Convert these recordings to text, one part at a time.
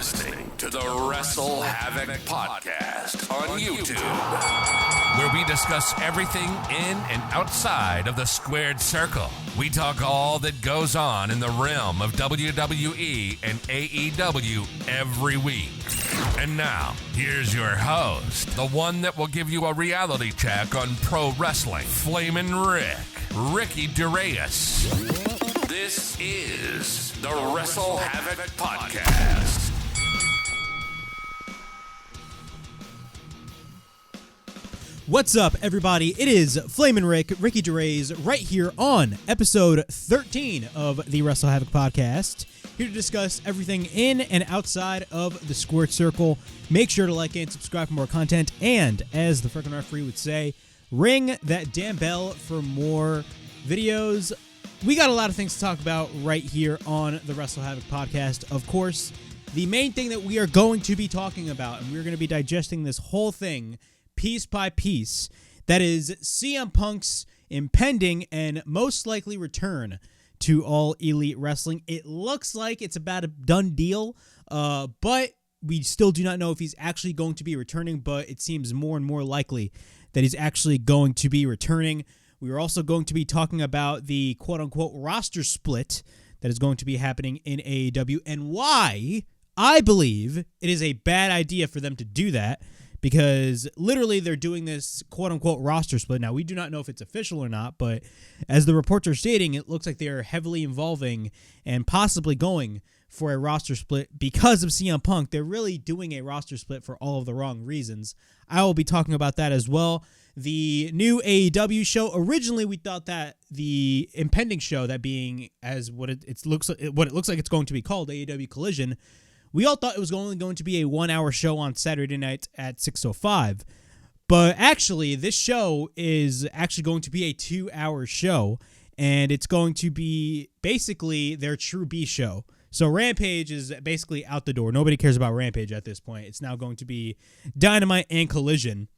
listening to the WrestleHavoc Podcast on YouTube, where we discuss everything in and outside of the squared circle. We talk all that goes on in the realm of WWE and AEW every week. And now, here's your host, the one that will give you a reality check on pro wrestling, Flamin' Ricky DeReyes. This is the WrestleHavoc Podcast. What's up, everybody? It is Flamin' Ricky DeReyes, right here on episode 13 of the WrestleHavoc Podcast. Here to discuss everything in and outside of the squared circle. Make sure to like and subscribe for more content. And, as the frickin' referee would say, ring that damn bell for more videos. We got a lot of things to talk about right here on the WrestleHavoc Podcast. Of course, the main thing that we are going to be talking about, and we're going to be digesting this whole thing piece by piece, that is CMPunk's impending and most likely return to All Elite Wrestling. It looks like it's about a done deal, but we still do not know if he's actually going to be returning, but it seems more and more likely that he's actually going to be returning. We are also going to be talking about the quote-unquote roster split that is going to be happening in AEW and why I believe it is a bad idea for them to do that, because literally they're doing this quote-unquote roster split. Now, we do not know if it's official or not, but as the reports are stating, it looks like they're heavily involving and possibly going for a roster split because of CM Punk. They're really doing a roster split for all of the wrong reasons. I will be talking about that as well. The new AEW show, originally we thought that the impending show, that being as what it looks like it's going to be called, AEW Collision, we all thought it was only going to be a 1 hour show on Saturday night at 6:05. But actually, this show is actually going to be a 2 hour show, and it's going to be basically their True B show. So Rampage is basically out the door. Nobody cares about Rampage at this point. It's now going to be Dynamite and Collision.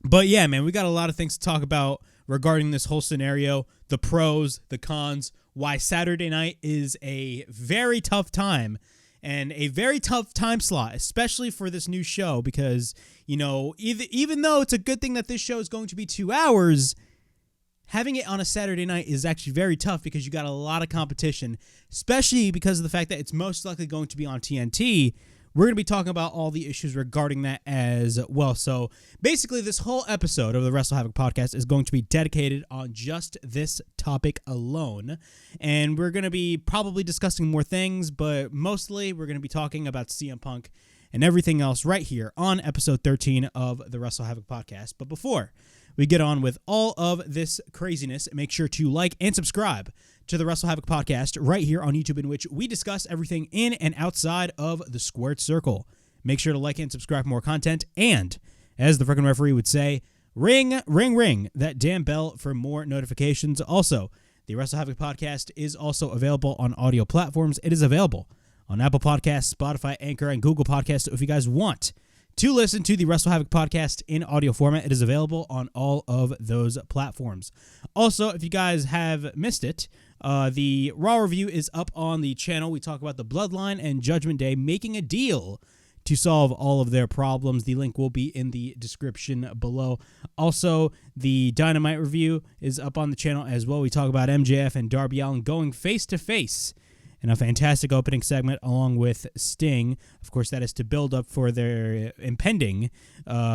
But yeah, man, we got a lot of things to talk about regarding this whole scenario, the pros, the cons, why Saturday night is a very tough time and a very tough time slot, especially for this new show, because, you know, even though it's a good thing that this show is going to be 2 hours, having it on a Saturday night is actually very tough because you got a lot of competition, especially because of the fact that it's most likely going to be on TNT. We're going to be talking about all the issues regarding that as well. So basically, this whole episode of the WrestleHavoc Podcast is going to be dedicated on just this topic alone. And we're going to be probably discussing more things, but mostly we're going to be talking about CM Punk and everything else right here on episode 13 of the WrestleHavoc Podcast. But before we get on with all of this craziness, make sure to like and subscribe to the WrestleHavoc Podcast right here on YouTube, in which we discuss everything in and outside of the squared circle. Make sure to like and subscribe for more content, and, as the frickin' referee would say, ring that damn bell for more notifications. Also, the WrestleHavoc Podcast is also available on audio platforms. It is available on Apple Podcasts, Spotify, Anchor, and Google Podcasts. So if you guys want to listen to the WrestleHavoc Podcast in audio format, it is available on all of those platforms. Also, if you guys have missed it, the Raw review is up on the channel. We talk about the Bloodline and Judgment Day making a deal to solve all of their problems. The link will be in the description below. Also, the Dynamite review is up on the channel as well. We talk about MJF and Darby Allin going face-to-face in a fantastic opening segment along with Sting. Of course, that is to build up for their impending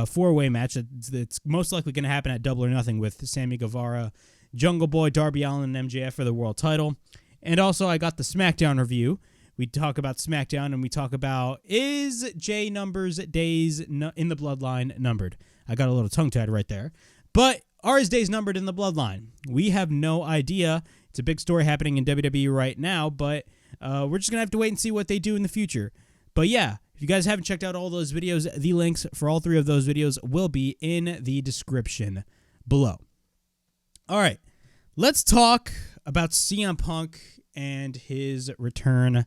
four-way match that's most likely going to happen at Double or Nothing with Sammy Guevara, Jungle Boy, Darby Allin, and MJF for the world title. And also, I got the SmackDown review. We talk about SmackDown, and we talk about, is Jay Numbers' days in the Bloodline numbered? I got a little tongue-tied right there. But are his days numbered in the Bloodline? We have no idea. It's a big story happening in WWE right now, but we're just going to have to wait and see what they do in the future. But yeah, if you guys haven't checked out all those videos, the links for all three of those videos will be in the description below. All right, let's talk about CM Punk and his return,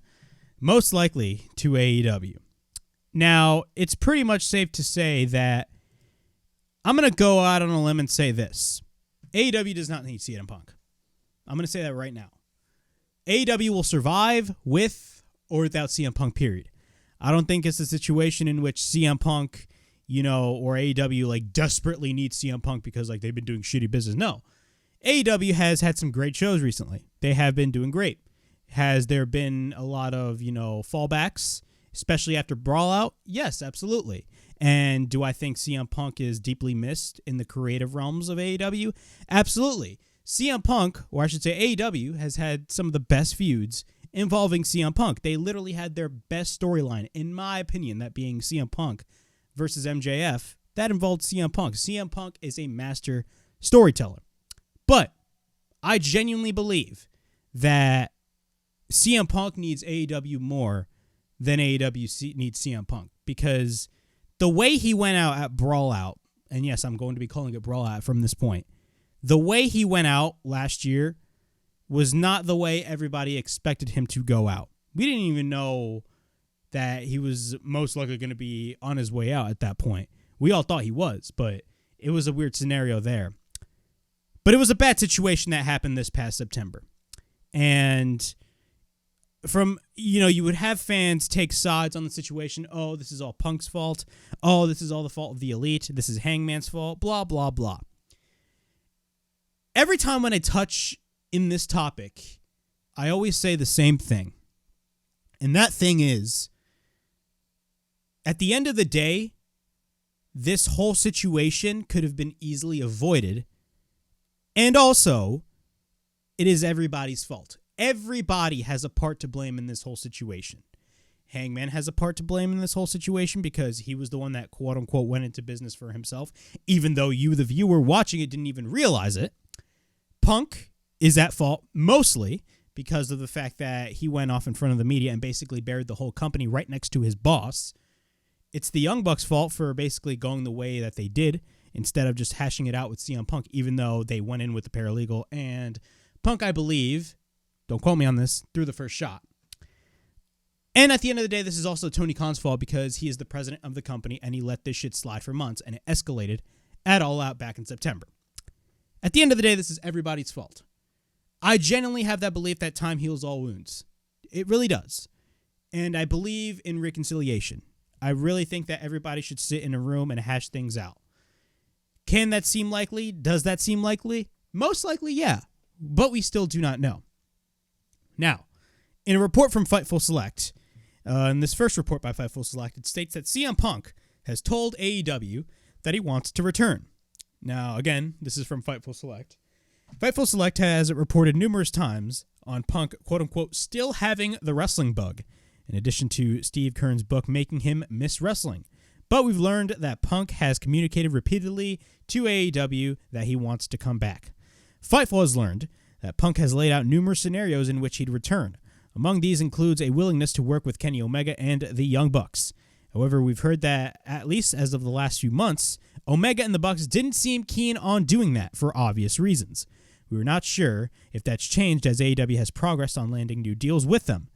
most likely to AEW. Now, it's pretty much safe to say that I'm going to go out on a limb and say this. AEW does not need CM Punk. I'm going to say that right now. AEW will survive with or without CM Punk, period. I don't think it's a situation in which CM Punk, or AEW like desperately needs CM Punk because like they've been doing shitty business. No. AEW has had some great shows recently. They have been doing great. Has there been a lot of, fallbacks, especially after Brawl Out? Yes, absolutely. And do I think CM Punk is deeply missed in the creative realms of AEW? Absolutely. CM Punk, or I should say AEW, has had some of the best feuds involving CM Punk. They literally had their best storyline, in my opinion, that being CM Punk versus MJF. That involved CM Punk. CM Punk is a master storyteller. But I genuinely believe that CM Punk needs AEW more than AEW needs CM Punk, because the way he went out at Brawl Out, and yes, I'm going to be calling it Brawl Out from this point, the way he went out last year was not the way everybody expected him to go out. We didn't even know that he was most likely going to be on his way out at that point. We all thought he was, but it was a weird scenario there. But it was a bad situation that happened this past September. And from, you would have fans take sides on the situation. Oh, this is all Punk's fault. Oh, this is all the fault of the Elite. This is Hangman's fault. Blah, blah, blah. Every time when I touch in this topic, I always say the same thing. And that thing is, at the end of the day, this whole situation could have been easily avoided. And also, it is everybody's fault. Everybody has a part to blame in this whole situation. Hangman has a part to blame in this whole situation because he was the one that, quote unquote, went into business for himself, even though you, the viewer watching it, didn't even realize it. Punk is at fault mostly because of the fact that he went off in front of the media and basically buried the whole company right next to his boss. It's the Young Bucks' fault for basically going the way that they did instead of just hashing it out with CM Punk, even though they went in with the paralegal. And Punk, I believe, don't quote me on this, threw the first shot. And at the end of the day, this is also Tony Khan's fault because he is the president of the company and he let this shit slide for months and it escalated at All Out back in September. At the end of the day, this is everybody's fault. I genuinely have that belief that time heals all wounds. It really does. And I believe in reconciliation. I really think that everybody should sit in a room and hash things out. Can that seem likely? Does that seem likely? Most likely, yeah. But we still do not know. Now, in a report from Fightful Select, in this first report by Fightful Select, it states that CM Punk has told AEW that he wants to return. Now, again, this is from Fightful Select. Fightful Select has reported numerous times on Punk, quote-unquote, still having the wrestling bug, in addition to Steve Kern's book making him miss wrestling. But we've learned that Punk has communicated repeatedly to AEW that he wants to come back. Fightful has learned that Punk has laid out numerous scenarios in which he'd return. Among these includes a willingness to work with Kenny Omega and the Young Bucks. However, we've heard that, at least as of the last few months, Omega and the Bucks didn't seem keen on doing that for obvious reasons. We were not sure if that's changed as AEW has progressed on landing new deals with them.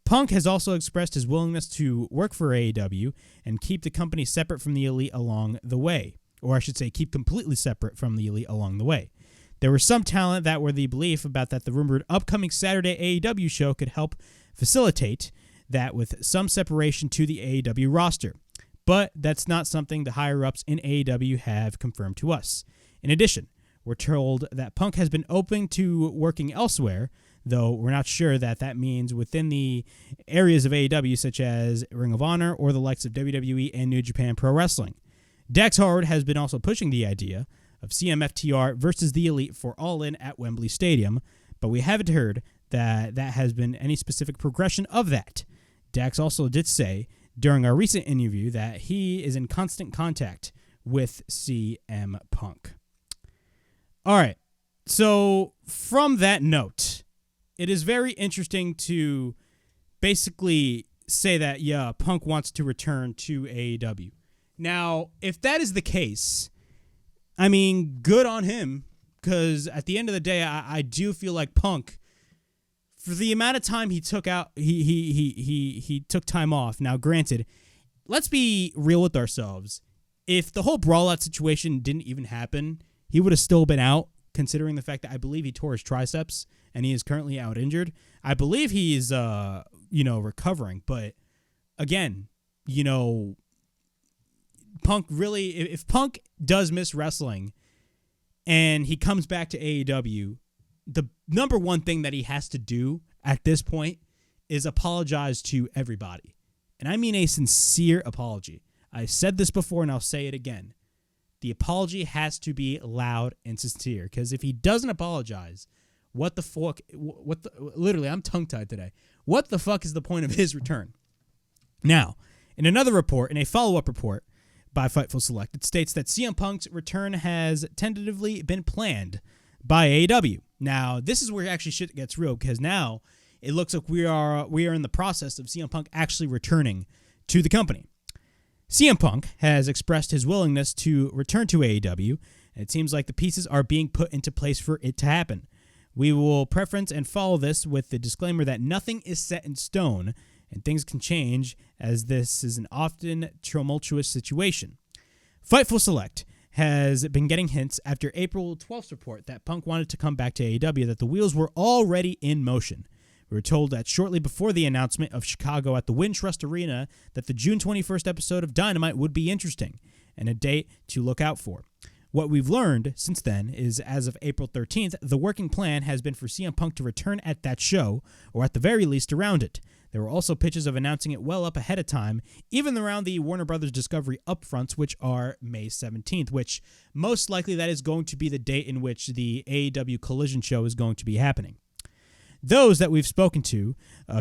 Punk has also expressed his willingness to work for AEW and keep the company separate from the Elite along the way. Or I should say, keep completely separate from the Elite along the way. There was some talent that were the belief about that the rumored upcoming Saturday AEW show could help facilitate that with some separation to the AEW roster. But that's not something the higher-ups in AEW have confirmed to us. In addition, we're told that Punk has been open to working elsewhere, though we're not sure that that means within the areas of AEW such as Ring of Honor or the likes of WWE and New Japan Pro Wrestling. Dax Harwood has been also pushing the idea of CMFTR versus the Elite for All In at Wembley Stadium, but we haven't heard that has been any specific progression of that. Dax also did say during our recent interview that he is in constant contact with CM Punk. All right, so from that note, it is very interesting to basically say that, yeah, Punk wants to return to AEW. Now, if that is the case, I mean, good on him, because at the end of the day, I do feel like Punk, for the amount of time he took out, he took time off. Now, granted, let's be real with ourselves. If the whole Brawl-Out situation didn't even happen, he would have still been out, considering the fact that I believe he tore his triceps and he is currently out injured. I believe he is, recovering. But again, Punk really, if Punk does miss wrestling and he comes back to AEW, the number one thing that he has to do at this point is apologize to everybody. And I mean a sincere apology. I said this before and I'll say it again. The apology has to be loud and sincere, because if he doesn't apologize, what the fuck, literally, I'm tongue-tied today. What the fuck is the point of his return? Now, in another report, in a follow-up report by Fightful Select, it states that CM Punk's return has tentatively been planned by AEW. Now, this is where actually shit gets real, because now it looks like we are in the process of CM Punk actually returning to the company. CM Punk has expressed his willingness to return to AEW, and it seems like the pieces are being put into place for it to happen. We will preference and follow this with the disclaimer that nothing is set in stone, and things can change, as this is an often tumultuous situation. Fightful Select has been getting hints after April 12th's report that Punk wanted to come back to AEW that the wheels were already in motion. We were told that shortly before the announcement of Chicago at the Wintrust Arena that the June 21st episode of Dynamite would be interesting and a date to look out for. What we've learned since then is, as of April 13th, the working plan has been for CM Punk to return at that show, or at the very least around it. There were also pitches of announcing it well up ahead of time, even around the Warner Brothers Discovery upfronts, which are May 17th, which most likely that is going to be the date in which the AEW Collision show is going to be happening. Those that we've spoken to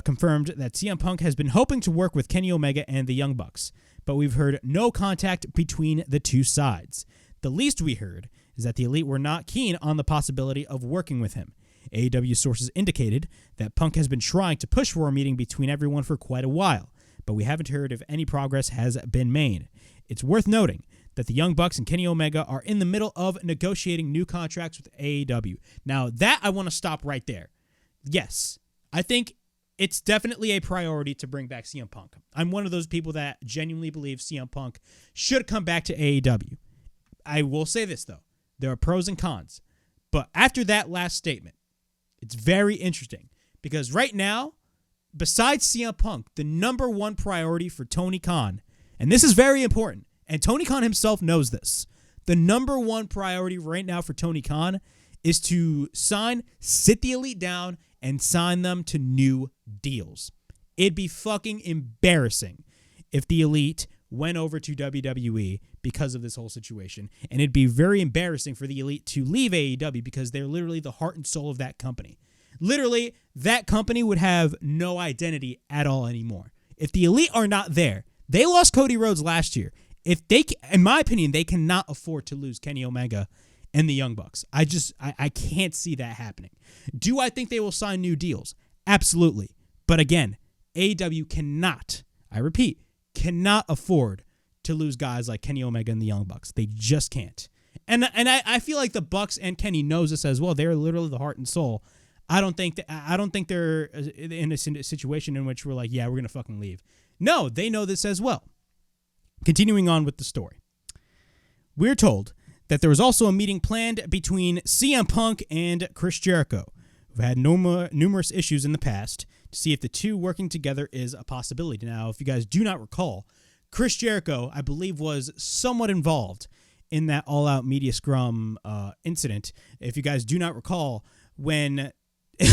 confirmed that CM Punk has been hoping to work with Kenny Omega and the Young Bucks, but we've heard no contact between the two sides. The least we heard is that the Elite were not keen on the possibility of working with him. AEW sources indicated that Punk has been trying to push for a meeting between everyone for quite a while, but we haven't heard if any progress has been made. It's worth noting that the Young Bucks and Kenny Omega are in the middle of negotiating new contracts with AEW. Now, that I want to stop right there. Yes, I think it's definitely a priority to bring back CM Punk. I'm one of those people that genuinely believe CM Punk should come back to AEW. I will say this, though. There are pros and cons. But after that last statement, it's very interesting. Because right now, besides CM Punk, the number one priority for Tony Khan, and this is very important, and Tony Khan himself knows this, the number one priority right now for Tony Khan is to sit the Elite down and sign them to new deals. It'd be fucking embarrassing if the Elite went over to WWE because of this whole situation. And it'd be very embarrassing for the Elite to leave AEW because they're literally the heart and soul of that company. Literally, that company would have no identity at all anymore. If the Elite are not there, they lost Cody Rhodes last year. If they, in my opinion, they cannot afford to lose Kenny Omega and the Young Bucks. I can't see that happening. Do I think they will sign new deals? Absolutely. But again, AEW cannot, I repeat, cannot afford to lose guys like Kenny Omega and the Young Bucks. They just can't. And I feel like the Bucks and Kenny knows this as well. They're literally the heart and soul. I don't think they're in a situation in which we're like, yeah, we're going to fucking leave. No, they know this as well. Continuing on with the story. We're told that there was also a meeting planned between CM Punk and Chris Jericho, who've had numerous issues in the past, to see if the two working together is a possibility. Now, if you guys do not recall, Chris Jericho, I believe, was somewhat involved in that all-out media scrum incident. If you guys do not recall, when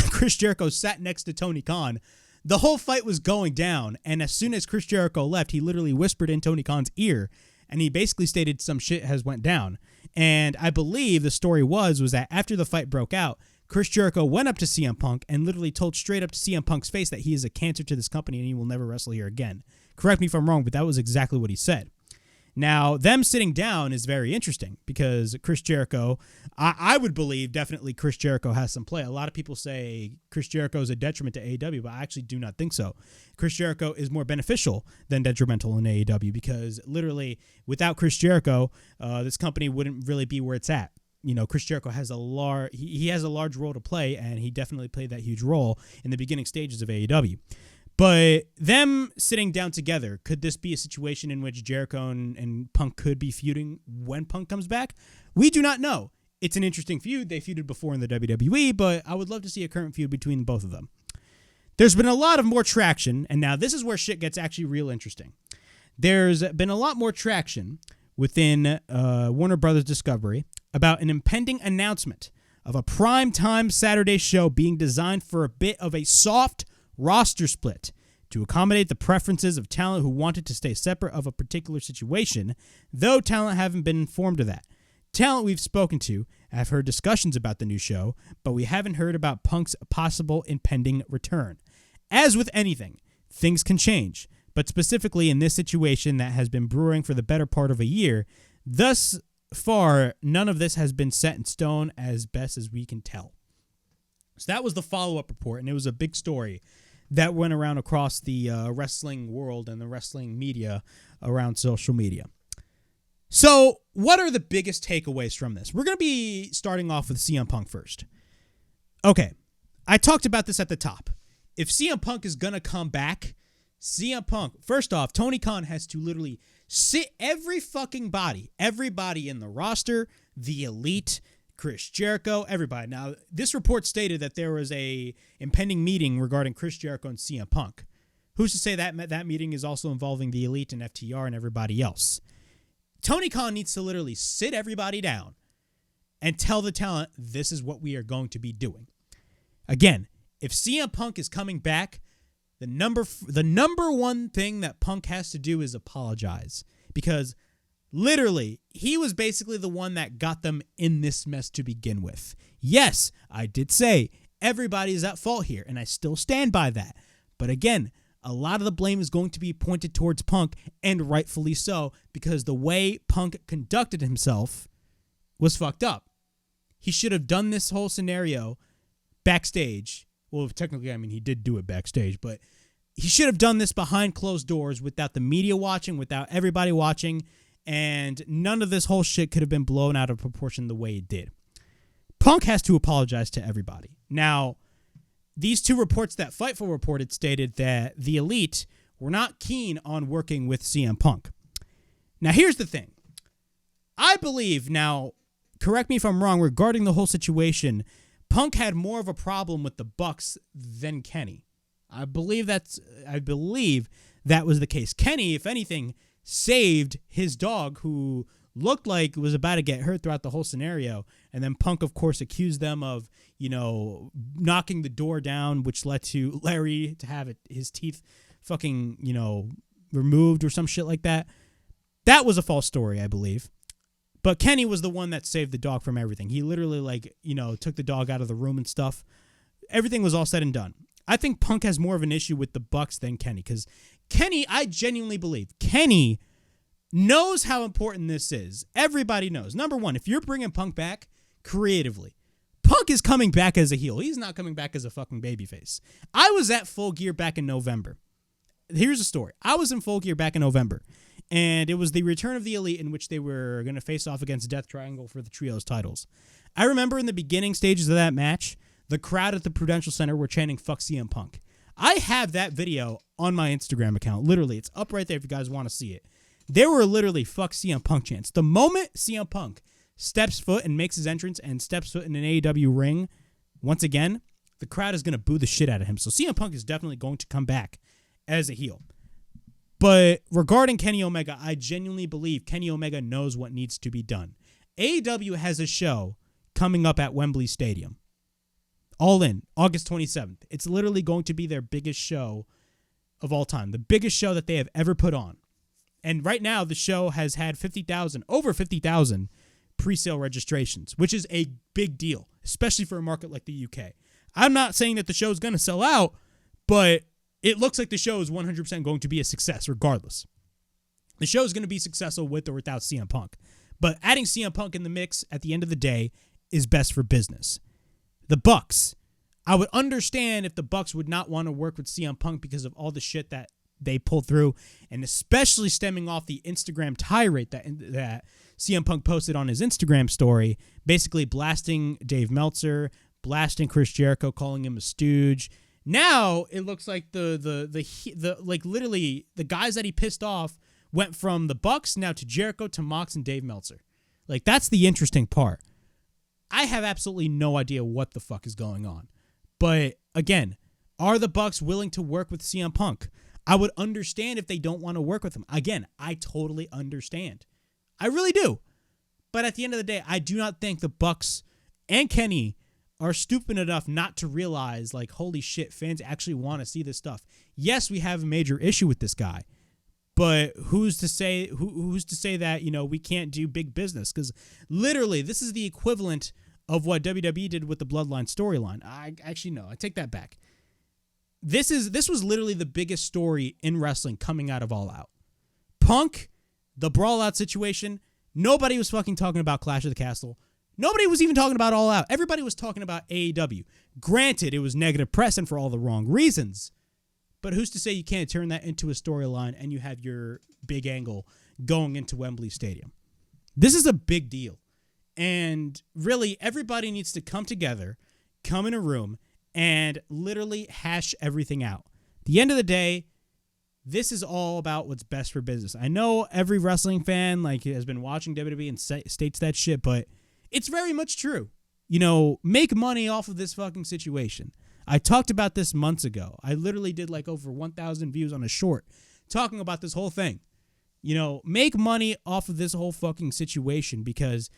Chris Jericho sat next to Tony Khan, the whole fight was going down, and as soon as Chris Jericho left, he literally whispered in Tony Khan's ear, and he basically stated some shit has went down. And I believe the story was that after the fight broke out, Chris Jericho went up to CM Punk and literally told straight up to CM Punk's face that he is a cancer to this company and he will never wrestle here again. Correct me if I'm wrong, but that was exactly what he said. Now, them sitting down is very interesting because Chris Jericho, I would believe definitely Chris Jericho has some play. A lot of people say Chris Jericho is a detriment to AEW, but I actually do not think so. Chris Jericho is more beneficial than detrimental in AEW because literally without Chris Jericho, this company wouldn't really be where it's at. You know, Chris Jericho has he has a large role to play, and he definitely played that huge role in the beginning stages of AEW. But them sitting down together, could this be a situation in which Jericho and Punk could be feuding when Punk comes back? We do not know. It's an interesting feud. They feuded before in the WWE, but I would love to see a current feud between both of them. There's been a lot of more traction, and now this is where shit gets actually real interesting. there's been a lot more traction within Warner Brothers Discovery about an impending announcement of a Primetime Saturday show being designed for a bit of a soft roster split to accommodate the preferences of talent who wanted to stay separate of a particular situation, though talent haven't been informed of that. Talent we've spoken to have heard discussions about the new show, but we haven't heard about Punk's possible impending return. As with anything, things can change, but specifically in this situation that has been brewing for the better part of a year, thus far, none of this has been set in stone as best as we can tell. So that was the follow-up report, and it was a big story that went around across the wrestling world and the wrestling media around social media. So what are the biggest takeaways from this? We're going to be starting off with CMPunk first. Okay, I talked about this at the top. If CMPunk is going to come back, CMPunk, first off, Tony Khan has to literally sit everybody in the roster, the Elite, Chris Jericho, everybody. Now, this report stated that there was a impending meeting regarding Chris Jericho and CM Punk. Who's to say that meeting is also involving the Elite and FTR and everybody else? Tony Khan needs to literally sit everybody down and tell the talent, this is what we are going to be doing. Again, if CM Punk is coming back, the number one thing that Punk has to do is apologize, because literally, he was basically the one that got them in this mess to begin with. Yes, I did say everybody is at fault here, and I still stand by that. But again, a lot of the blame is going to be pointed towards Punk, and rightfully so, because the way Punk conducted himself was fucked up. He should have done this whole scenario backstage. Well, technically, I mean, he did do it backstage, but he should have done this behind closed doors without the media watching, without everybody watching, and none of this whole shit could have been blown out of proportion the way it did. Punk has to apologize to everybody. Now, these two reports that Fightful reported stated that the Elite were not keen on working with CM Punk. Now, here's the thing. I believe, now, correct me if I'm wrong, regarding the whole situation, Punk had more of a problem with the Bucks than Kenny. I believe that was the case. Kenny, if anything, saved his dog, who looked like was about to get hurt throughout the whole scenario. And then Punk, of course, accused them of, knocking the door down, which led to Larry to have his teeth fucking, removed or some shit like that. That was a false story, I believe. But Kenny was the one that saved the dog from everything. He literally, took the dog out of the room and stuff. Everything was all said and done. I think Punk has more of an issue with the Bucks than Kenny, because Kenny, I genuinely believe, Kenny knows how important this is. Everybody knows. Number one, if you're bringing Punk back creatively, Punk is coming back as a heel. He's not coming back as a fucking babyface. I was at Full Gear back in November. Here's the story. I was in Full Gear back in November, and it was the return of the Elite, in which they were going to face off against Death Triangle for the Trios titles. I remember in the beginning stages of that match, the crowd at the Prudential Center were chanting, "Fuck CM Punk." I have that video on my Instagram account. Literally, it's up right there if you guys want to see it. There were literally "Fuck CM Punk" chants. The moment CM Punk steps foot and makes his entrance and steps foot in an AEW ring, once again, the crowd is going to boo the shit out of him. So CM Punk is definitely going to come back as a heel. But regarding Kenny Omega, I genuinely believe Kenny Omega knows what needs to be done. AEW has a show coming up at Wembley Stadium. All in, August 27th. It's literally going to be their biggest show of all time. The biggest show that they have ever put on. And right now, the show has had over 50,000 pre-sale registrations, which is a big deal, especially for a market like the UK. I'm not saying that the show is going to sell out, but it looks like the show is 100% going to be a success regardless. The show is going to be successful with or without CM Punk. But adding CM Punk in the mix at the end of the day is best for business. The Bucks. I would understand if the Bucks would not want to work with CM Punk because of all the shit that they pulled through, and especially stemming off the Instagram tirade that CM Punk posted on his Instagram story, basically blasting Dave Meltzer, blasting Chris Jericho, calling him a stooge. Now it looks like literally the guys that he pissed off went from the Bucks now to Jericho to Mox and Dave Meltzer. Like, that's the interesting part. I have absolutely no idea what the fuck is going on. But again, are the Bucks willing to work with CM Punk? I would understand if they don't want to work with him. Again, I totally understand. I really do. But at the end of the day, I do not think the Bucks and Kenny are stupid enough not to realize, like, holy shit, fans actually want to see this stuff. Yes, we have a major issue with this guy, but who's to say that, you know, we can't do big business? Because literally, this is the equivalent of what WWE did with the Bloodline storyline. I take that back. This was literally the biggest story in wrestling coming out of All Out. Punk, the Brawl Out situation, nobody was fucking talking about Clash of the Castle. Nobody was even talking about All Out. Everybody was talking about AEW. Granted, it was negative press and for all the wrong reasons. But who's to say you can't turn that into a storyline and you have your big angle going into Wembley Stadium? This is a big deal. And really, everybody needs to come together, come in a room, and literally hash everything out. At the end of the day, this is all about what's best for business. I know every wrestling fan has been watching WWE and states that shit, but it's very much true. You know, make money off of this fucking situation. I talked about this months ago. I literally did over 1,000 views on a short talking about this whole thing. You know, make money off of this whole fucking situation because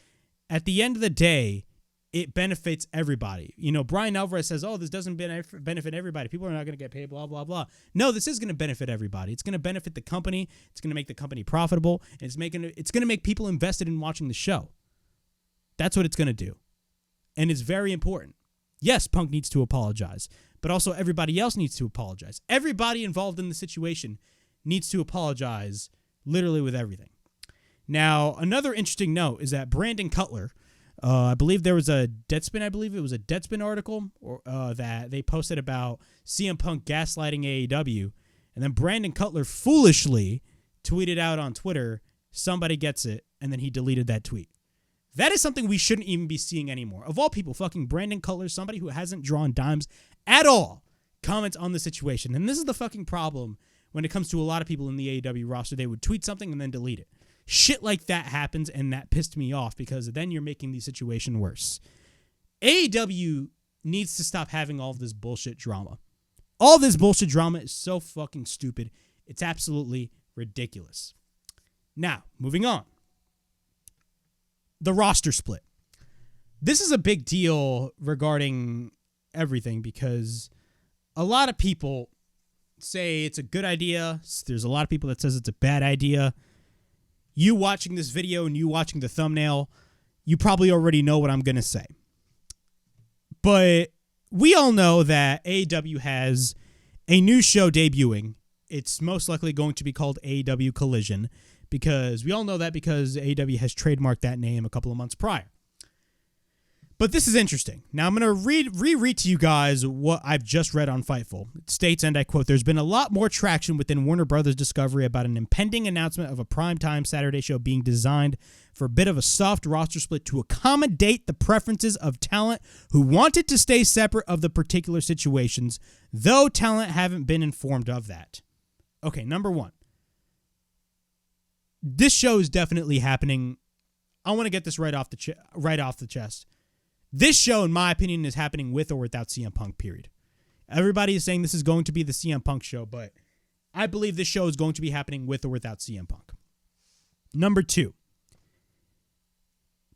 at the end of the day, it benefits everybody. You know, Brian Alvarez says, this doesn't benefit everybody. People are not going to get paid, blah, blah, blah. No, this is going to benefit everybody. It's going to benefit the company. It's going to make the company profitable. And it's going to make people invested in watching the show. That's what it's going to do. And it's very important. Yes, Punk needs to apologize, but also everybody else needs to apologize. Everybody involved in the situation needs to apologize literally with everything. Now, another interesting note is that Brandon Cutler, I believe there was a Deadspin article that they posted about CM Punk gaslighting AEW, and then Brandon Cutler foolishly tweeted out on Twitter, somebody gets it, and then he deleted that tweet. That is something we shouldn't even be seeing anymore. Of all people, fucking Brandon Cutler, somebody who hasn't drawn dimes at all, comments on the situation. And this is the fucking problem when it comes to a lot of people in the AEW roster. They would tweet something and then delete it. Shit like that happens, and that pissed me off because then you're making the situation worse. AEW needs to stop having all of this bullshit drama. All this bullshit drama is so fucking stupid. It's absolutely ridiculous. Now, moving on. The roster split. This is a big deal regarding everything because a lot of people say it's a good idea. There's a lot of people that says it's a bad idea. You watching this video and you watching the thumbnail, you probably already know what I'm going to say. But we all know that AEW has a new show debuting. It's most likely going to be called AEW Collision because we all know that because AEW has trademarked that name a couple of months prior. But this is interesting. Now I'm going to reread to you guys what I've just read on Fightful. It states, and I quote, "There's been a lot more traction within Warner Brothers Discovery about an impending announcement of a Primetime Saturday show being designed for a bit of a soft roster split to accommodate the preferences of talent who wanted to stay separate of the particular situations, though talent haven't been informed of that." Okay, number one. This show is definitely happening. I want to get this right off the chest. This show, in my opinion, is happening with or without CM Punk, period. Everybody is saying this is going to be the CM Punk show, but I believe this show is going to be happening with or without CM Punk. Number two.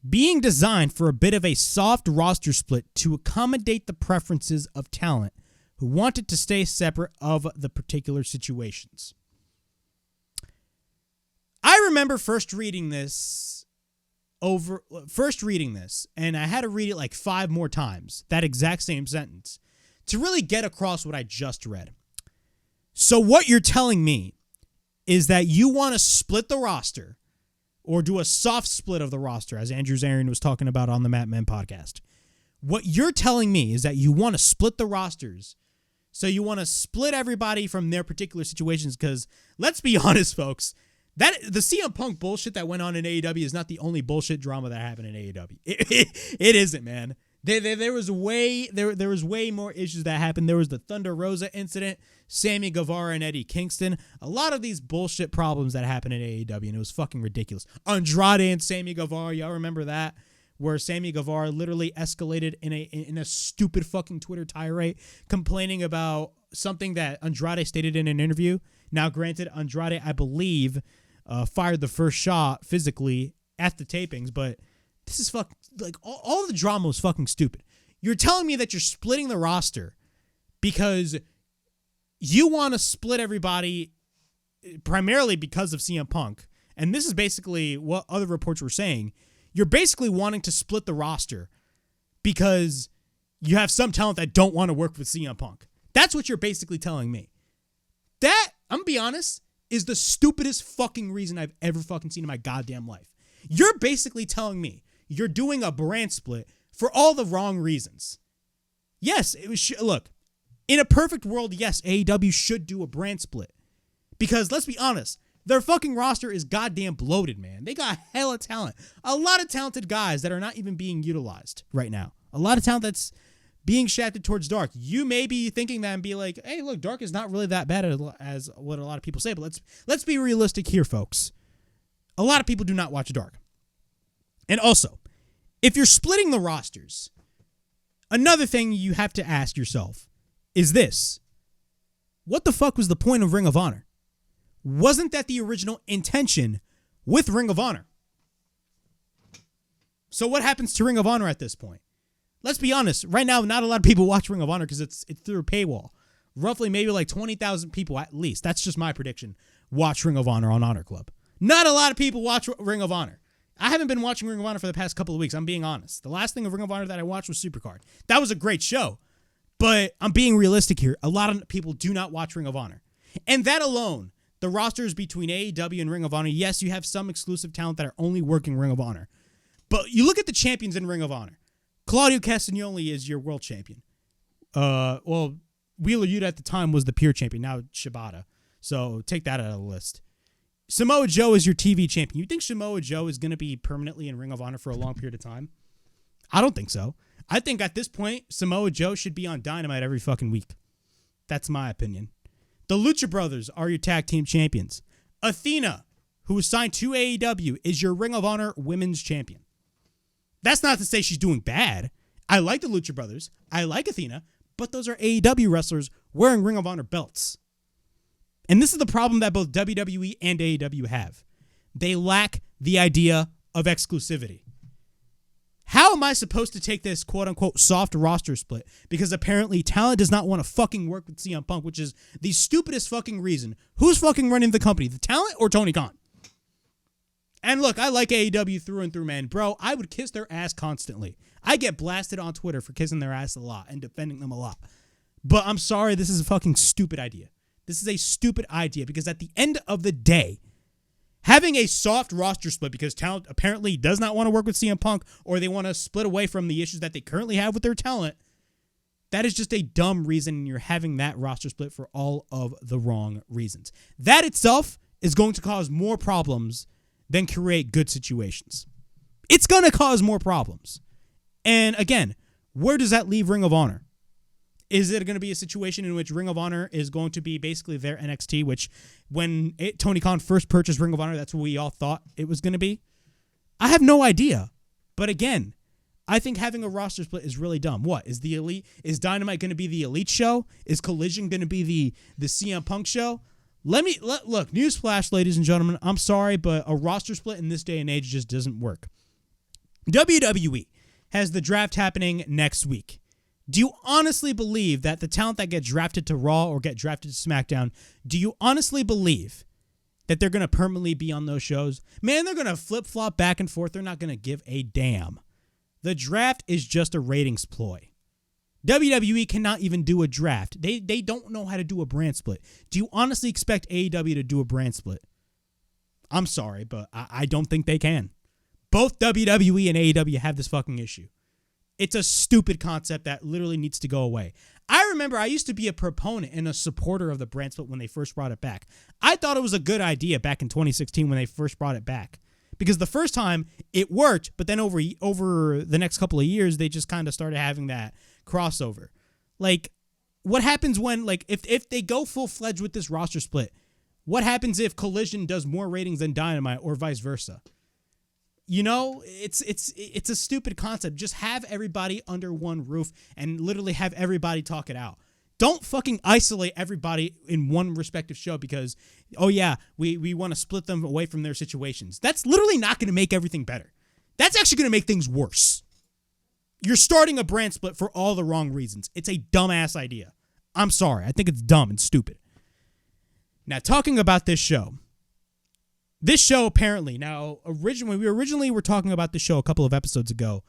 Being designed for a bit of a soft roster split to accommodate the preferences of talent who wanted to stay separate of the particular situations. I remember first reading this, and I had to read it 5 more times, that exact same sentence, to really get across what I just read. So what you're telling me is that you want to split the roster, or do a soft split of the roster, as Andrew Zarian was talking about on the Matt Men podcast. What you're telling me is that you want to split the rosters, so you want to split everybody from their particular situations, because let's be honest, folks, that the CM Punk bullshit that went on in AEW is not the only bullshit drama that happened in AEW. It isn't, man. There was way more issues that happened. There was the Thunder Rosa incident, Sammy Guevara and Eddie Kingston. A lot of these bullshit problems that happened in AEW, and it was fucking ridiculous. Andrade and Sammy Guevara, y'all remember that? Where Sammy Guevara literally escalated in a stupid fucking Twitter tirade, complaining about something that Andrade stated in an interview. Now, granted, Andrade, I believe, fired the first shot physically at the tapings, but this is all the drama was fucking stupid. You're telling me that you're splitting the roster because you want to split everybody primarily because of CM Punk, and this is basically what other reports were saying. You're basically wanting to split the roster because you have some talent that don't want to work with CM Punk. That's what you're basically telling me. That, I'm gonna be honest, is the stupidest fucking reason I've ever fucking seen in my goddamn life. You're basically telling me you're doing a brand split for all the wrong reasons. Yes, it was. Look, in a perfect world, yes, AEW should do a brand split. Because, let's be honest, their fucking roster is goddamn bloated, man. They got hella talent. A lot of talented guys that are not even being utilized right now. A lot of talent that's being shafted towards Dark. You may be thinking that and be like, hey, look, Dark is not really that bad as what a lot of people say. But let's be realistic here, folks. A lot of people do not watch Dark. And also, if you're splitting the rosters, another thing you have to ask yourself is this. What the fuck was the point of Ring of Honor? Wasn't that the original intention with Ring of Honor? So what happens to Ring of Honor at this point? Let's be honest. Right now, not a lot of people watch Ring of Honor because it's through a paywall. Roughly maybe like 20,000 people at least. That's just my prediction. Watch Ring of Honor on Honor Club. Not a lot of people watch Ring of Honor. I haven't been watching Ring of Honor for the past couple of weeks. I'm being honest. The last thing of Ring of Honor that I watched was Supercard. That was a great show. But I'm being realistic here. A lot of people do not watch Ring of Honor. And that alone, the rosters between AEW and Ring of Honor, yes, you have some exclusive talent that are only working Ring of Honor. But you look at the champions in Ring of Honor. Claudio Castagnoli is your world champion. Well, Wheeler Yuta at the time was the pure champion. Now Shibata. So take that out of the list. Samoa Joe is your TV champion. You think Samoa Joe is going to be permanently in Ring of Honor for a long period of time? I don't think so. I think at this point, Samoa Joe should be on Dynamite every fucking week. That's my opinion. The Lucha Brothers are your tag team champions. Athena, who was signed to AEW, is your Ring of Honor women's champion. That's not to say she's doing bad. I like the Lucha Brothers. I like Athena. But those are AEW wrestlers wearing Ring of Honor belts. And this is the problem that both WWE and AEW have. They lack the idea of exclusivity. How am I supposed to take this quote-unquote soft roster split? Because apparently talent does not want to fucking work with CM Punk, which is the stupidest fucking reason. Who's fucking running the company? The talent or Tony Khan? And look, I like AEW through and through, man. Bro, I would kiss their ass constantly. I get blasted on Twitter for kissing their ass a lot and defending them a lot. But I'm sorry, this is a fucking stupid idea. This is a stupid idea because at the end of the day, having a soft roster split because talent apparently does not want to work with CM Punk or they want to split away from the issues that they currently have with their talent, that is just a dumb reason, and you're having that roster split for all of the wrong reasons. That itself is going to cause more problems than create good situations. It's going to cause more problems. And again, where does that leave Ring of Honor? Is it going to be a situation in which Ring of Honor is going to be basically their NXT, which when Tony Khan first purchased Ring of Honor, that's what we all thought it was going to be? I have no idea. But again, I think having a roster split is really dumb. What? Is the Elite? Is Dynamite going to be the Elite show? Is Collision going to be the CM Punk show? Look, newsflash, ladies and gentlemen. I'm sorry, but a roster split in this day and age just doesn't work. WWE has the draft happening next week. Do you honestly believe that the talent that get drafted to Raw or get drafted to SmackDown, do you honestly believe that they're going to permanently be on those shows? Man, they're going to flip-flop back and forth. They're not going to give a damn. The draft is just a ratings ploy. WWE cannot even do a draft. They don't know how to do a brand split. Do you honestly expect AEW to do a brand split? I'm sorry, but I don't think they can. Both WWE and AEW have this fucking issue. It's a stupid concept that literally needs to go away. I remember I used to be a proponent and a supporter of the brand split when they first brought it back. I thought it was a good idea back in 2016 when they first brought it back. Because the first time it worked, but then over the next couple of years, they just kind of started having that crossover. Like, what happens when, like, if they go full-fledged with this roster split, what happens if Collision does more ratings than Dynamite or vice versa? You know, it's a stupid concept. Just have everybody under one roof and literally have everybody talk it out. Don't fucking isolate everybody in one respective show because, oh yeah, we want to split them away from their situations. That's literally not going to make everything better. That's actually going to make things worse. You're starting a brand split for all the wrong reasons. It's a dumbass idea. I'm sorry. I think it's dumb and stupid. Now, talking about this show. This show apparently, now, when we originally were talking about this show a couple of episodes ago,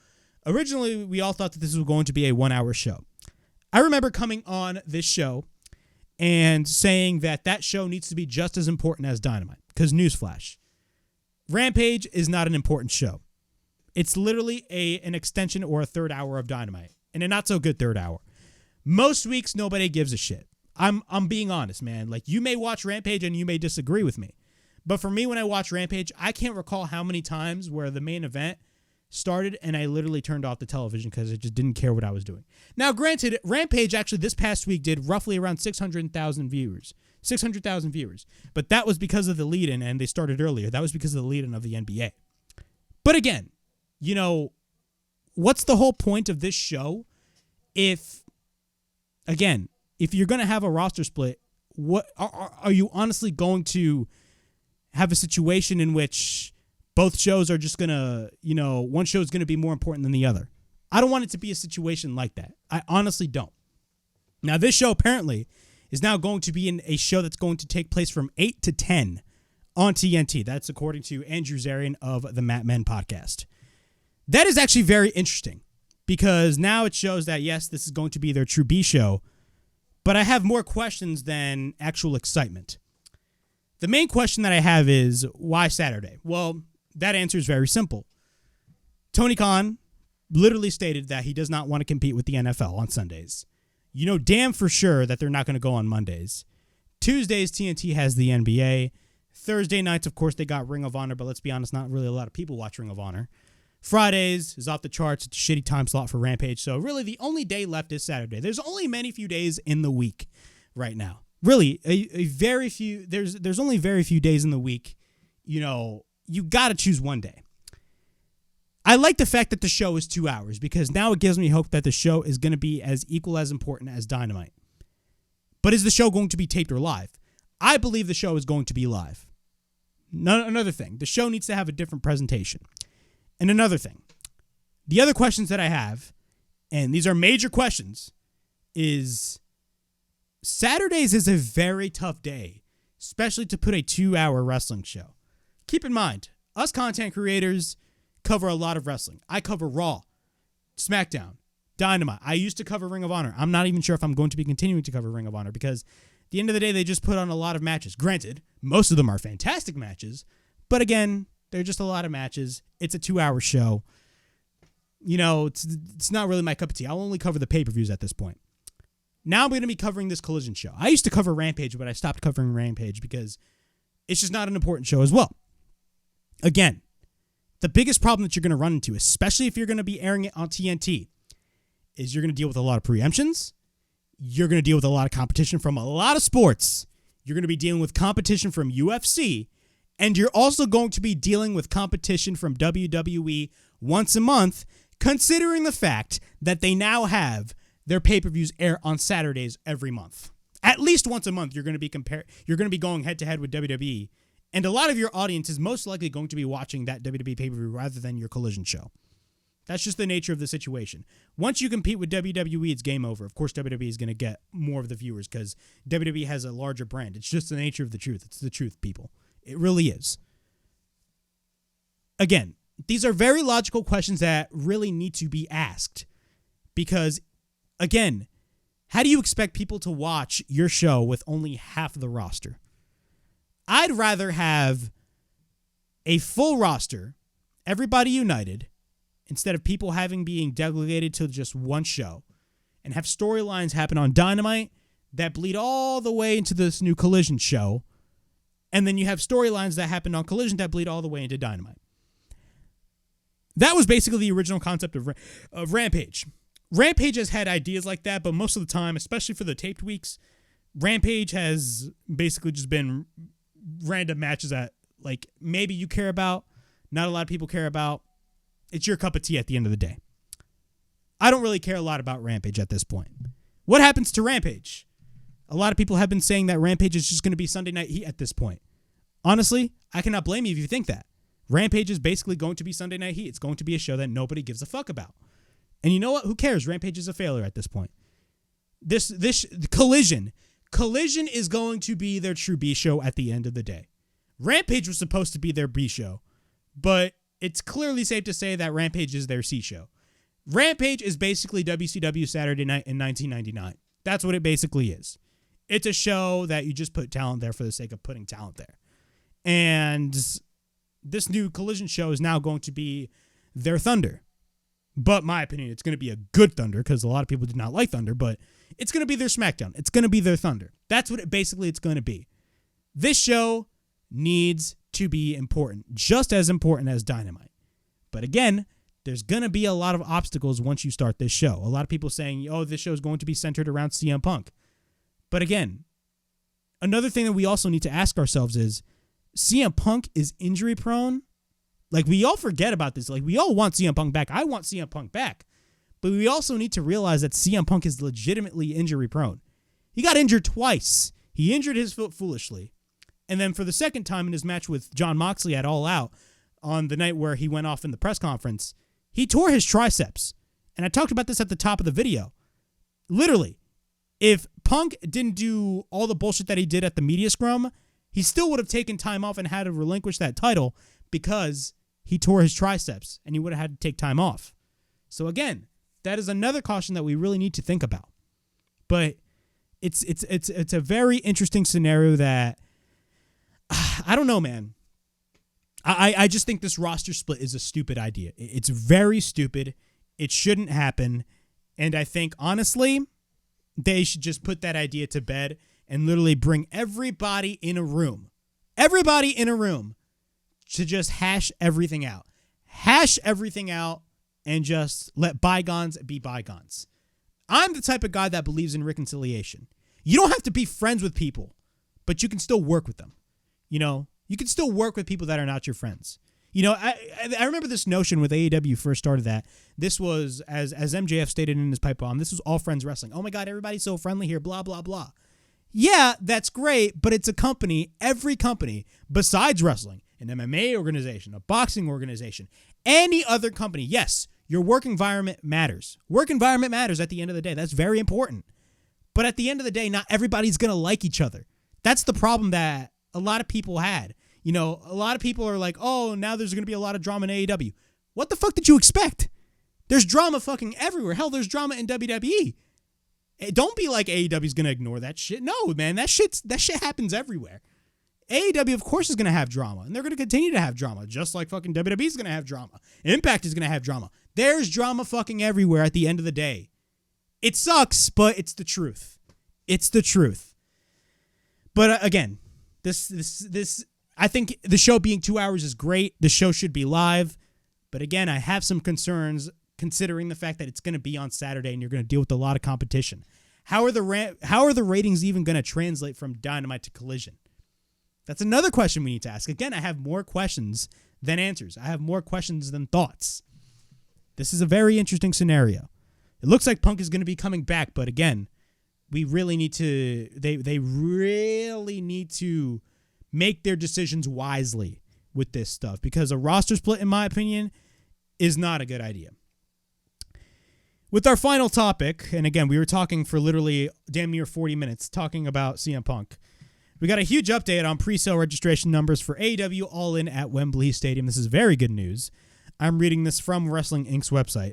originally we all thought that this was going to be a 1-hour show. I remember coming on this show and saying that show needs to be just as important as Dynamite. Because newsflash, Rampage is not an important show. It's literally an extension or a third hour of Dynamite. And a not so good third hour. Most weeks, nobody gives a shit. I'm being honest, man. Like, you may watch Rampage and you may disagree with me. But for me, when I watch Rampage, I can't recall how many times where the main event started and I literally turned off the television because I just didn't care what I was doing. Now, granted, Rampage actually this past week did roughly around 600,000 viewers. 600,000 viewers. But that was because of the lead-in, and they started earlier. That was because of the lead-in of the NBA. But again, what's the whole point of this show if you're going to have a roster split, what are you honestly going to have a situation in which both shows are just going to, one show is going to be more important than the other? I don't want it to be a situation like that. I honestly don't. Now, this show apparently is now going to be in a show that's going to take place from 8 to 10 on TNT. That's according to Andrew Zarian of the Mat Men podcast. That is actually very interesting because now it shows that, yes, this is going to be their True B show, but I have more questions than actual excitement. The main question that I have is, why Saturday? Well, that answer is very simple. Tony Khan literally stated that he does not want to compete with the NFL on Sundays. You know damn for sure that they're not going to go on Mondays. Tuesdays, TNT has the NBA. Thursday nights, of course, they got Ring of Honor, but let's be honest, not really a lot of people watch Ring of Honor. Fridays is off the charts. It's a shitty time slot for Rampage. So really, the only day left is Saturday. There's only many few days in the week right now. Really, there's only very few days in the week. You got to choose one day. I like the fact that the show is 2 hours because now it gives me hope that the show is going to be as equal as important as Dynamite. But is the show going to be taped or live? I believe the show is going to be live. Another thing, the show needs to have a different presentation. And another thing, the other questions that I have, and these are major questions, is Saturdays is a very tough day, especially to put a 2-hour wrestling show. Keep in mind, us content creators cover a lot of wrestling. I cover Raw, SmackDown, Dynamite. I used to cover Ring of Honor. I'm not even sure if I'm going to be continuing to cover Ring of Honor because at the end of the day, they just put on a lot of matches. Granted, most of them are fantastic matches, but again, they're just a lot of matches. It's a 2-hour show. It's not really my cup of tea. I'll only cover the pay-per-views at this point. Now I'm going to be covering this Collision show. I used to cover Rampage, but I stopped covering Rampage because it's just not an important show as well. Again, the biggest problem that you're going to run into, especially if you're going to be airing it on TNT, is you're going to deal with a lot of preemptions. You're going to deal with a lot of competition from a lot of sports. You're going to be dealing with competition from UFC. And you're also going to be dealing with competition from WWE once a month, considering the fact that they now have their pay-per-views air on Saturdays every month. At least once a month, you're going to be going head-to-head with WWE. And a lot of your audience is most likely going to be watching that WWE pay-per-view rather than your Collision show. That's just the nature of the situation. Once you compete with WWE, it's game over. Of course, WWE is going to get more of the viewers because WWE has a larger brand. It's just the nature of the truth. It's the truth, people. It really is. Again, these are very logical questions that really need to be asked because, again, how do you expect people to watch your show with only half the roster? I'd rather have a full roster, everybody united, instead of people being delegated to just one show, and have storylines happen on Dynamite that bleed all the way into this new Collision show, and then you have storylines that happen on Collision that bleed all the way into Dynamite. That was basically the original concept of Rampage. Rampage has had ideas like that, but most of the time, especially for the taped weeks, Rampage has basically just been random matches that maybe you care about, not a lot of people care about. It's your cup of tea at the end of the day. I don't really care a lot about Rampage at this point. What happens to Rampage? A lot of people have been saying that Rampage is just going to be Sunday Night Heat at this point. Honestly, I cannot blame you if you think that. Rampage is basically going to be Sunday Night Heat. It's going to be a show that nobody gives a fuck about. And you know what? Who cares? Rampage is a failure at this point. This Collision is going to be their true B show at the end of the day. Rampage was supposed to be their B show, but it's clearly safe to say that Rampage is their C show. Rampage is basically WCW Saturday Night in 1999. That's what it basically is. It's a show that you just put talent there for the sake of putting talent there. And this new Collision show is now going to be their Thunder. But my opinion, it's going to be a good Thunder because a lot of people did not like Thunder, but it's going to be their SmackDown. It's going to be their Thunder. That's what it's going to be. This show needs to be important, just as important as Dynamite. But again, there's going to be a lot of obstacles once you start this show. A lot of people saying, oh, this show is going to be centered around CMPunk. But again, another thing that we also need to ask ourselves is, CMPunk is injury prone. Like, we all forget about this. Like, we all want CM Punk back. I want CM Punk back. But we also need to realize that CM Punk is legitimately injury prone. He got injured twice. He injured his foot foolishly. And then for the second time in his match with Jon Moxley at All Out, on the night where he went off in the press conference, he tore his triceps. And I talked about this at the top of the video. Literally, if Punk didn't do all the bullshit that he did at the media scrum, he still would have taken time off and had to relinquish that title because he tore his triceps and he would have had to take time off. So again, that is another caution that we really need to think about. But it's a very interesting scenario that I don't know, man. I just think this roster split is a stupid idea. It's very stupid. It shouldn't happen. And I think, honestly, they should just put that idea to bed and literally bring everybody in a room to just hash everything out. Hash everything out and just let bygones be bygones. I'm the type of guy that believes in reconciliation. You don't have to be friends with people, but you can still work with them. You know, you can still work with people that are not your friends. You know, I remember this notion with AEW first started that this was, as MJF stated in his pipe bomb, this was all friends wrestling. Oh my God, everybody's so friendly here, blah, blah, blah. Yeah, that's great, but it's a company, every company, besides wrestling, an MMA organization, a boxing organization, any other company, yes, your work environment matters. Work environment matters at the end of the day. That's very important. But at the end of the day, not everybody's going to like each other. That's the problem that a lot of people had. You know, a lot of people are like, oh, now there's going to be a lot of drama in AEW. What the fuck did you expect? There's drama fucking everywhere. Hell, there's drama in WWE. Don't be like AEW's going to ignore that shit. No, man, that shit happens everywhere. AEW, of course, is going to have drama, and they're going to continue to have drama, just like fucking WWE's going to have drama. Impact is going to have drama. There's drama fucking everywhere at the end of the day. It sucks, but it's the truth. It's the truth. But again, this I think the show being 2 hours is great. The show should be live. But again, I have some concerns considering the fact that it's going to be on Saturday and you're going to deal with a lot of competition. How are the ratings even going to translate from Dynamite to Collision? That's another question we need to ask. Again, I have more questions than answers. I have more questions than thoughts. This is a very interesting scenario. It looks like Punk is going to be coming back, but again, we really need to they really need to make their decisions wisely with this stuff, because a roster split, in my opinion, is not a good idea. With our final topic, and again, we were talking for literally damn near 40 minutes talking about CM Punk. We got a huge update on pre-sale registration numbers for AEW All In at Wembley Stadium. This is very good news. I'm reading this from Wrestling Inc.'s website.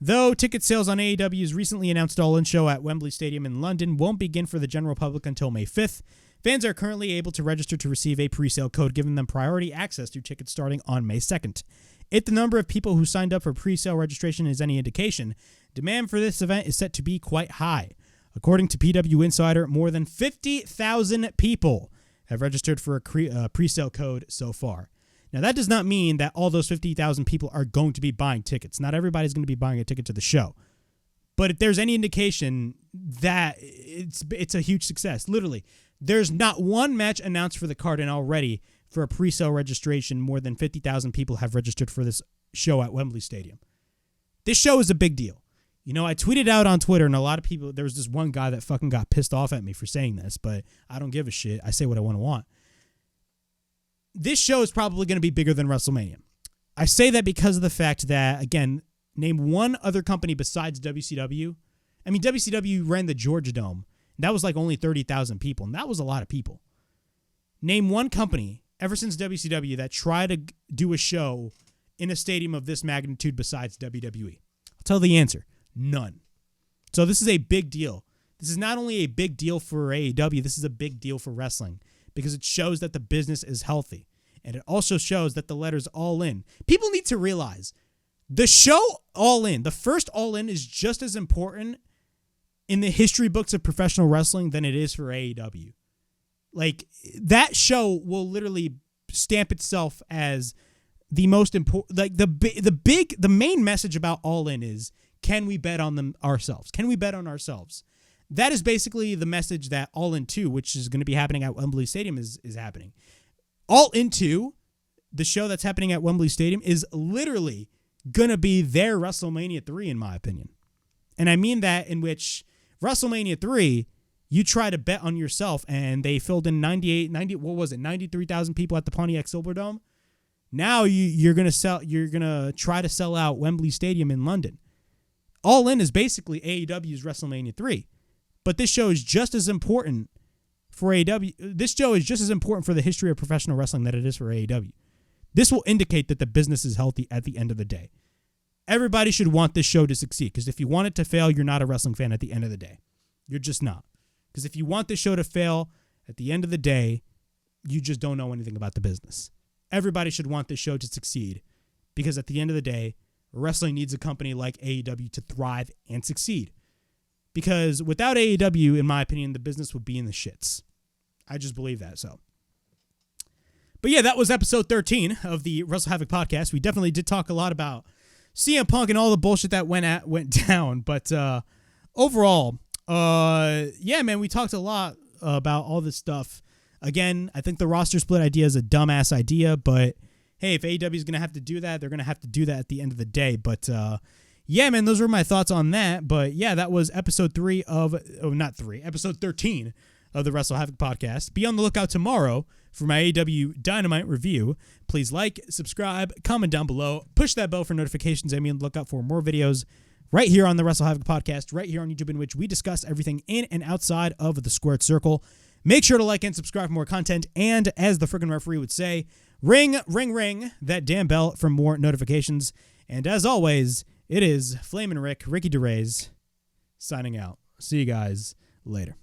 Though ticket sales on AEW's recently announced All In show at Wembley Stadium in London won't begin for the general public until May 5th, fans are currently able to register to receive a pre-sale code, giving them priority access to tickets starting on May 2nd. If the number of people who signed up for pre-sale registration is any indication, demand for this event is set to be quite high. According to PW Insider, more than 50,000 people have registered for a pre-sale code so far. Now, that does not mean that all those 50,000 people are going to be buying tickets. Not everybody's going to be buying a ticket to the show. But if there's any indication that it's a huge success, literally, there's not one match announced for the card, and already for a pre-sale registration, more than 50,000 people have registered for this show at Wembley Stadium. This show is a big deal. I tweeted out on Twitter, and a lot of people, there was this one guy that fucking got pissed off at me for saying this, but I don't give a shit. I say what I want. This show is probably going to be bigger than WrestleMania. I say that because of the fact that, again, name one other company besides WCW. I mean, WCW ran the Georgia Dome. That was like only 30,000 people, and that was a lot of people. Name one company ever since WCW that tried to do a show in a stadium of this magnitude besides WWE. I'll tell the answer. None. So this is a big deal. This is not only a big deal for AEW, this is a big deal for wrestling because it shows that the business is healthy. And it also shows that the letters All In. People need to realize the show All In, the first All In is just as important in the history books of professional wrestling than it is for AEW. Like, that show will literally stamp itself as the most important, like the main message about All In is, can we bet on them ourselves? Can we bet on ourselves? That is basically the message that All In 2, which is going to be happening at Wembley Stadium, is happening. All In 2, the show that's happening at Wembley Stadium, is literally going to be their WrestleMania 3, in my opinion. And I mean that in which WrestleMania 3, you try to bet on yourself, and they filled in 93,000 people at the Pontiac Silverdome. Now you're going to try to sell out Wembley Stadium in London. All In is basically AEW's WrestleMania 3. But this show is just as important for AEW. This show is just as important for the history of professional wrestling that it is for AEW. This will indicate that the business is healthy at the end of the day. Everybody should want this show to succeed, because if you want it to fail, you're not a wrestling fan at the end of the day. You're just not. Because if you want this show to fail, at the end of the day, you just don't know anything about the business. Everybody should want this show to succeed, because at the end of the day, wrestling needs a company like AEW to thrive and succeed. Because without AEW, in my opinion, the business would be in the shits. I just believe that. So, but yeah, that was episode 13 of the WrestleHavoc podcast. We definitely did talk a lot about CMPunk and all the bullshit that went down. But overall, yeah, man, we talked a lot about all this stuff. Again, I think the roster split idea is a dumbass idea, but hey, if AEW is going to have to do that, they're going to have to do that at the end of the day. But yeah, man, those were my thoughts on that. But yeah, that was episode 13 of the WrestleHavoc podcast. Be on the lookout tomorrow for my AEWDynamite review. Please like, subscribe, comment down below, push that bell for notifications, and be on the lookout for more videos right here on the WrestleHavoc podcast, right here on YouTube, in which we discuss everything in and outside of the squared circle. Make sure to like and subscribe for more content, and as the friggin' referee would say, ring, ring, ring that damn bell for more notifications. And as always, it is Flamin' Ricky DeRays, signing out. See you guys later.